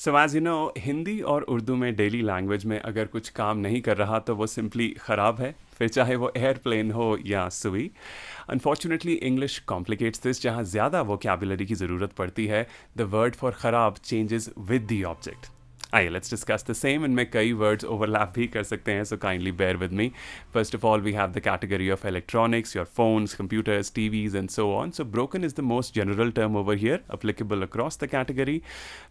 So as you know Hindi और उर्दू में daily language में अगर कुछ काम नहीं कर रहा तो वो सिंपली ख़राब है, फिर चाहे वो एयरप्लेन हो या सुई। अनफॉर्चुनेटली इंग्लिश कॉम्प्लिकेट्स दिस, जहाँ ज़्यादा वोकैबुलरी की ज़रूरत पड़ती है। द वर्ड फॉर ख़राब चेंजेस विद द ऑब्जेक्ट। आइए लेट्स डिस्कस द सेम। इनमें कई वर्ड्स ओवरलैप भी कर सकते हैं, so kindly bear with me. First of all we have the category of electronics, your phones, computers, TVs and so on. So broken is the most general term over here, applicable across the category,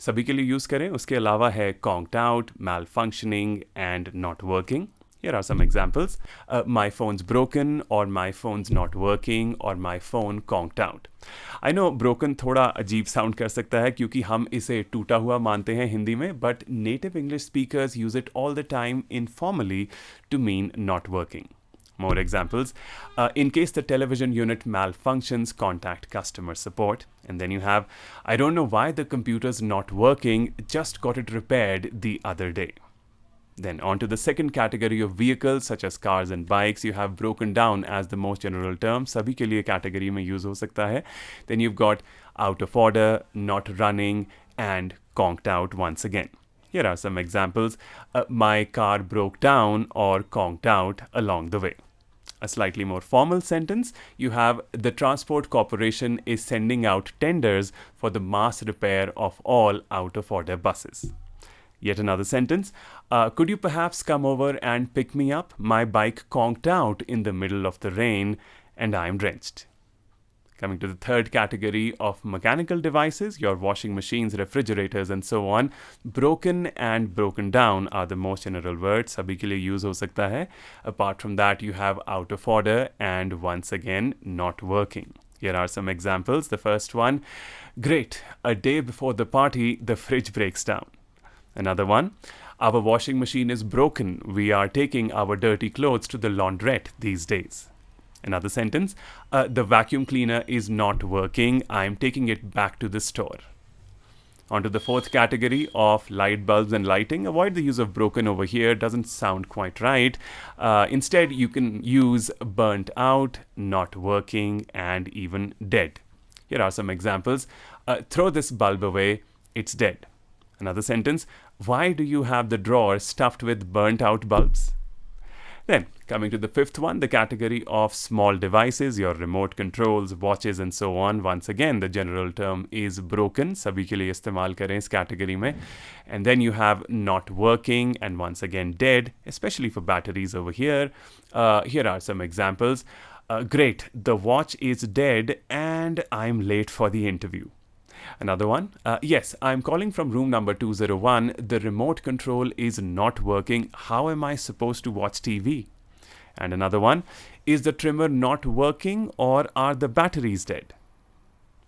सभी के लिए use करें। उसके अलावा है conked out, mail functioning and not working. Here are some examples. My phone's broken, or my phone's not working, or my phone conked out. I know broken थोड़ा अजीब sound कर सकता है क्योंकि हम इसे टूटा हुआ मानते हैं हिंदी में, but native English speakers use it all the time informally to mean not working. More examples. In case the television unit malfunctions, contact customer support. And then you have, I don't know why the computer's not working, just got it repaired the other day. Then on to the second category of vehicles such as cars and bikes, you have broken down as the most general term. सभी के लिए category में use हो सकता है. Then you've got out of order, not running, and conked out once again. Here are some examples. My car broke down or conked out along the way. A slightly more formal sentence, you have the Transport Corporation is sending out tenders for the mass repair of all out of order buses. Yet another sentence, could you perhaps come over and pick me up? My bike conked out in the middle of the rain and I'm drenched. Coming to the third category of mechanical devices, your washing machines, refrigerators and so on. Broken and broken down are the most general words. Sabhi ke liye use ho sakta hai. Apart from that, you have out of order and once again not working. Here are some examples. The first one, great, a day before the party, the fridge breaks down. Another one, our washing machine is broken. We are taking our dirty clothes to the laundrette these days. Another sentence, the vacuum cleaner is not working. I'm taking it back to the store. On to the fourth category of light bulbs and lighting. Avoid the use of broken over here. Doesn't sound quite right. Instead, you can use burnt out, not working, and even dead. Here are some examples. Throw this bulb away. It's dead. Another sentence, why do you have the drawer stuffed with burnt out bulbs? Then, coming to the fifth one, the category of small devices, your remote controls, watches and so on. Once again, the general term is broken. Sabhi ke liye istemal kare is category mein. And then you have not working and once again dead, especially for batteries over here. Here are some examples. Great, the watch is dead and I'm late for the interview. Another one, yes, I'm calling from room number 201. The remote control is not working. How am I supposed to watch TV? And another one, is the trimmer not working or are the batteries dead?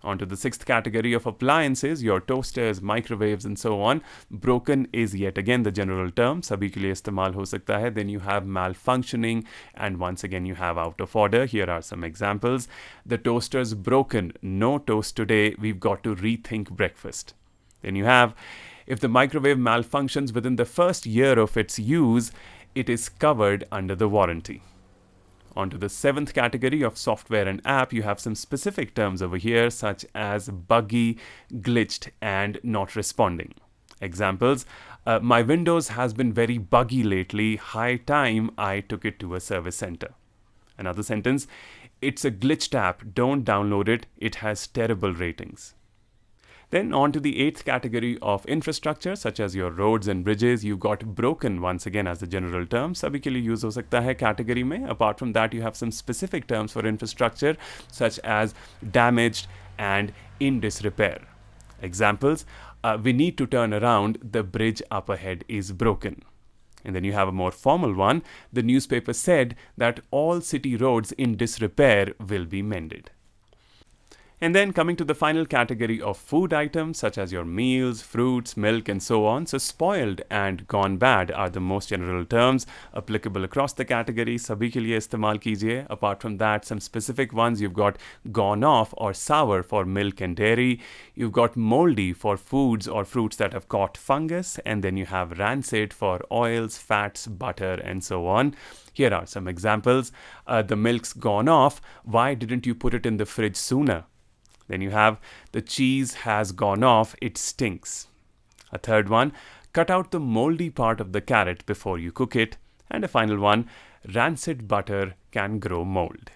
On to the sixth category of appliances, your toasters, microwaves and so on. Broken is yet again the general term. Sabhi ke liye istemal ho sakta hai. Then you have malfunctioning and once again you have out of order. Here are some examples. The toaster's broken. No toast today. We've got to rethink breakfast. Then you have, if the microwave malfunctions within the first year of its use, it is covered under the warranty. On to the seventh category of software and app, you have some specific terms over here such as buggy, glitched and not responding. Examples, my Windows has been very buggy lately. High time I took it to a service center. Another sentence, it's a glitched app. Don't download it. It has terrible ratings. Then on to the eighth category of infrastructure such as your roads and bridges. You got broken once again as the general term. Sabhi ke liye use ho sakta hai category mein. Apart from that, you have some specific terms for infrastructure such as damaged and in disrepair. Examples, we need to turn around. The bridge up ahead is broken. And then you have a more formal one. The newspaper said that all city roads in disrepair will be mended. And then coming to the final category of food items such as your meals, fruits, milk and so on. So spoiled and gone bad are the most general terms applicable across the category. Sabhi ke liye istemal kijiye. Apart from that, some specific ones, you've got gone off or sour for milk and dairy. You've got moldy for foods or fruits that have caught fungus. And then you have rancid for oils, fats, butter and so on. Here are some examples. The milk's gone off. Why didn't you put it in the fridge sooner? Then you have the cheese has gone off, it stinks. A third one, cut out the moldy part of the carrot before you cook it. And a final one, rancid butter can grow mold.